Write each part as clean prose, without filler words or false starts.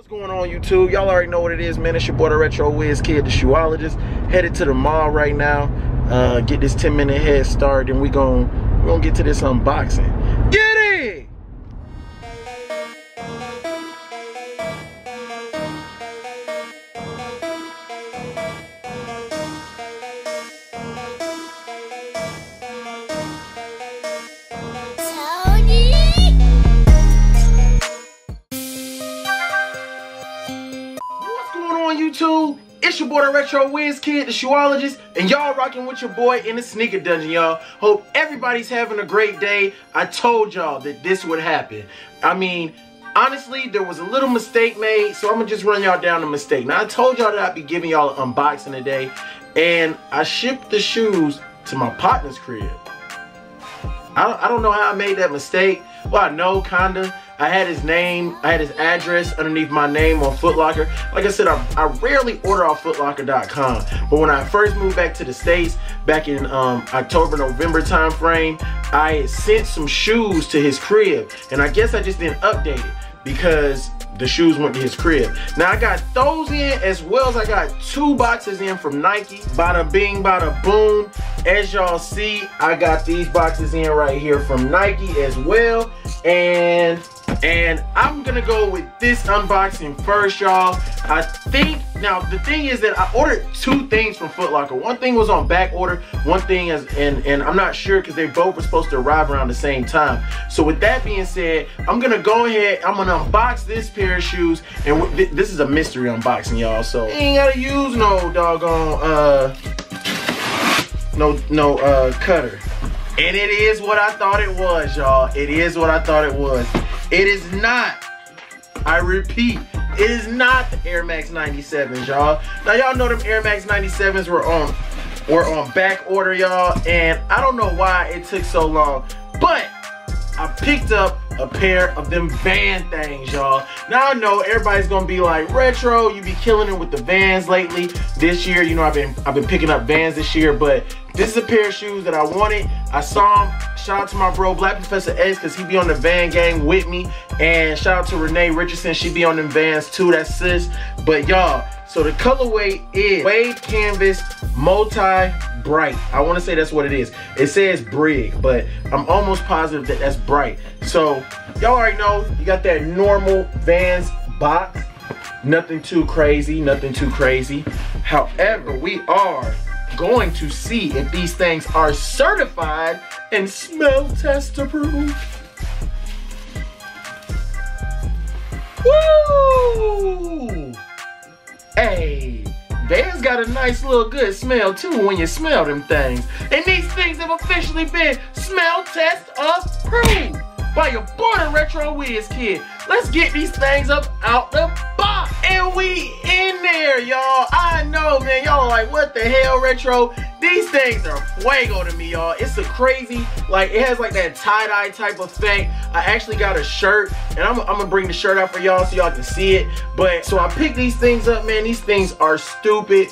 What's going on, YouTube? Y'all already know what it is, man. It's your boy DaRetroWizKid, the shoeologist. Headed to the mall right now. Get this 10-minute head start, and we're gonna get to this unboxing. Get it! YouTube, it's your boy DaRetroWizKid, the shoeologist, and y'all rocking with your boy in the sneaker dungeon, y'all. Hope everybody's having a great day. I told y'all that this would happen. I mean, honestly, there was a little mistake made, so I'm gonna just run y'all down the mistake. Now, I told y'all that I'd be giving y'all an unboxing today, and I shipped the shoes to my partner's crib. I don't know how I made that mistake. Well, I know, kinda. I had his name, I had his address underneath my name on Footlocker. Like I said, I rarely order off footlocker.com, but when I first moved back to the States, back in October, November time frame, I had sent some shoes to his crib, and I guess I just didn't update it because the shoes went to his crib. Now I got those in, as well as I got 2 boxes in from Nike. Bada bing, bada boom. As y'all see, I got these boxes in right here from Nike as well. And I'm gonna go with this unboxing first, y'all. I think, now the thing is that I ordered 2 things from Foot Locker. One thing was on back order, one thing is, and I'm not sure because they both were supposed to arrive around the same time. So with that being said, I'm gonna go ahead, I'm gonna unbox this pair of shoes, and this is a mystery unboxing, y'all. So you ain't gotta use no doggone cutter. And it is what I thought it was, y'all. It is what I thought it was. It is not, I repeat, it is not the Air Max 97s, y'all. Now y'all know them Air Max 97s were on back order, y'all, and I don't know why it took so long, but I picked up a pair of them Van things, y'all. Now I know everybody's gonna be like, Retro, you be killing it with the Vans lately. This year, you know, I've been picking up Vans this year, but this is a pair of shoes that I wanted. I saw them. Shout out to my bro Black Professor X, because he be on the Van gang with me. And shout out to Renee Richardson, she be on them Vans too, that's sis. But y'all, so the colorway is Suede Canvas Multi Bright. I want to say that's what it is. It says Brig, but I'm almost positive that that's bright. So y'all already know, you got that normal Vans box. Nothing too crazy, nothing too crazy. However, we are going to see if these things are certified and smell test approved. Woo! Hey, Vans got a nice little good smell too when you smell them things. And these things have officially been smell test approved by your boy DaRetroWizKid. Let's get these things up out the box. And we in there, y'all. I know, man. Y'all are like, what the hell, Retro? These things are fuego to me, y'all. It's a crazy, like, it has like that tie-dye type effect. I actually got a shirt, and I'm gonna bring the shirt out for y'all so y'all can see it. But, so I picked these things up, man. These things are stupid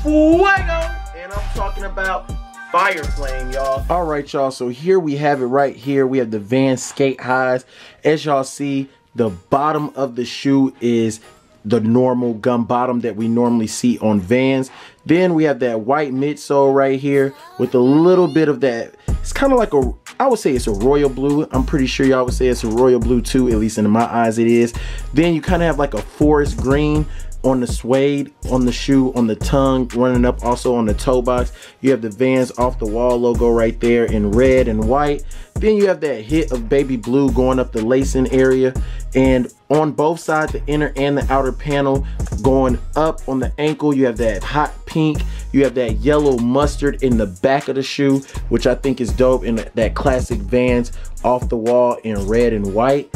fuego. And I'm talking about fire flame, y'all. All right, y'all, so here we have it right here. We have the Vans skate highs. As y'all see, the bottom of the shoe is the normal gum bottom that we normally see on Vans. Then we have that white midsole right here with a little bit of that. It's kind of like I would say it's a royal blue. I'm pretty sure y'all would say it's a royal blue too, at least in my eyes it is. Then you kind of have like a forest green on the suede, on the shoe, on the tongue, running up also on the toe box. You have the Vans Off the Wall logo right there in red and white. Then you have that hit of baby blue going up the lacing area. And on both sides, the inner and the outer panel, going up on the ankle, you have that hot pink. You have that yellow mustard in the back of the shoe, which I think is dope, in that classic Vans Off the Wall in red and white.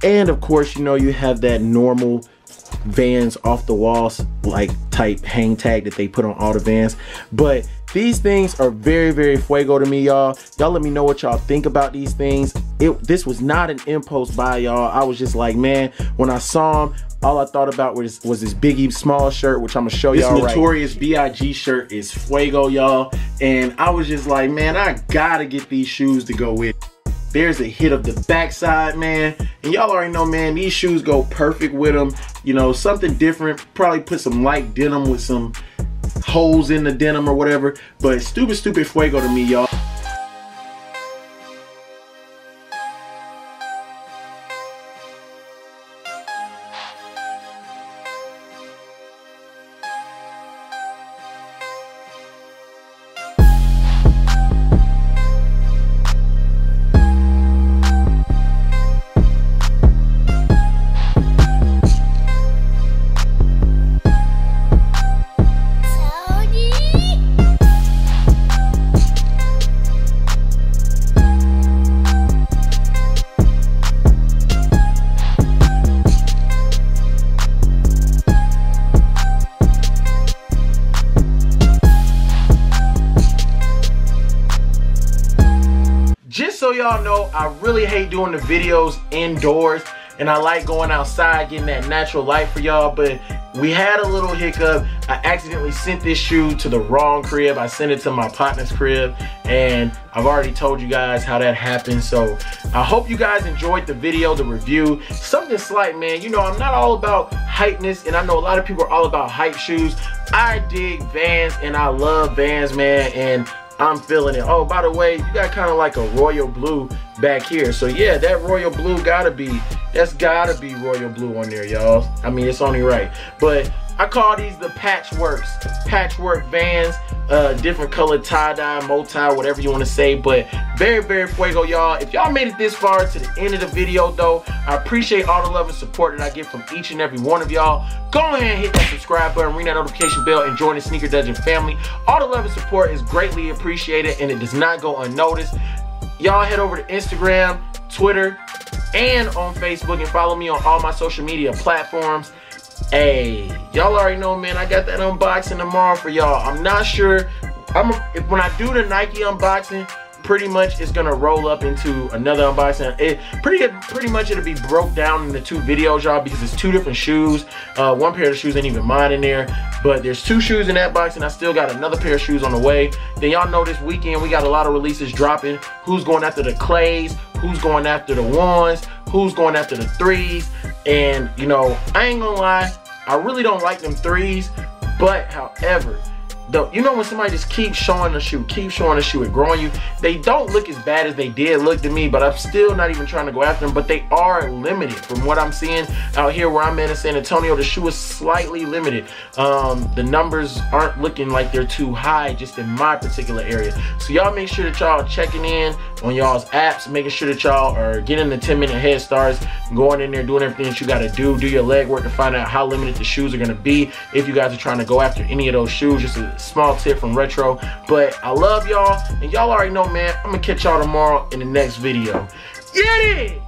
And of course, you know, you have that normal Vans Off the Walls like type hang tag that they put on all the Vans. But these things are very, very fuego to me, y'all. Y'all let me know what y'all think about these things. This was not an impulse buy, y'all. I was just like, man, when I saw them, all I thought about was this Biggie Small shirt, which I'm gonna show y'all. This Notorious B.I.G. shirt is fuego, y'all. And I was just like, man, I gotta get these shoes to go with. There's a hit of the backside, man. And y'all already know, man, these shoes go perfect with them. You know, something different. Probably put some light denim with some holes in the denim or whatever. But stupid fuego to me, y'all. Just so y'all know, I really hate doing the videos indoors, and I like going outside, getting that natural light for y'all, but we had a little hiccup. I accidentally sent this shoe to the wrong crib. I sent it to my partner's crib, and I've already told you guys how that happened. So I hope you guys enjoyed the video, the review. Something slight, man. You know, I'm not all about hypeness, and I know a lot of people are all about hype shoes. I dig Vans, and I love Vans, man, and I'm feeling it. Oh, by the way, you got kind of like a royal blue back here. So yeah, that royal blue that's gotta be royal blue on there, y'all. I mean, it's only right. But I call these the patchwork Vans. Different colored tie-dye, multi, whatever you want to say, but very fuego, y'all. If y'all made it this far to the end of the video, though, I appreciate all the love and support that I get from each and every one of y'all. Go ahead and hit that subscribe button, ring that notification bell, and join the Sneaker Dungeon family. All the love and support is greatly appreciated, and it does not go unnoticed. Y'all head over to Instagram, Twitter, and on Facebook, and follow me on all my social media platforms. Hey, y'all already know, man, I got that unboxing tomorrow for y'all. I'm not sure, when I do the Nike unboxing, pretty much it's gonna roll up into another unboxing. Pretty much it'll be broke down into 2 videos, y'all, because it's 2 different shoes. One pair of shoes ain't even mine in there, but there's 2 shoes in that box, and I still got another pair of shoes on the way. Then y'all know this weekend we got a lot of releases dropping. Who's going after the clays, who's going after the 1s, who's going after the 3s. And you know, I ain't gonna lie, I really don't like them 3s, but however, you know when somebody just keeps showing the shoe, it growing you, they don't look as bad as they did look to me, but I'm still not even trying to go after them. But they are limited from what I'm seeing out here where I'm in San Antonio. The shoe is slightly limited. The numbers aren't looking like they're too high just in my particular area. So y'all make sure that y'all checking in on y'all's apps, making sure that y'all are getting the 10-minute head starts, going in there, doing everything that you got to do your legwork to find out how limited the shoes are going to be if you guys are trying to go after any of those shoes. Just a small tip from Retro. But I love y'all, and y'all already know, man, I'm gonna catch y'all tomorrow in the next video. Get it!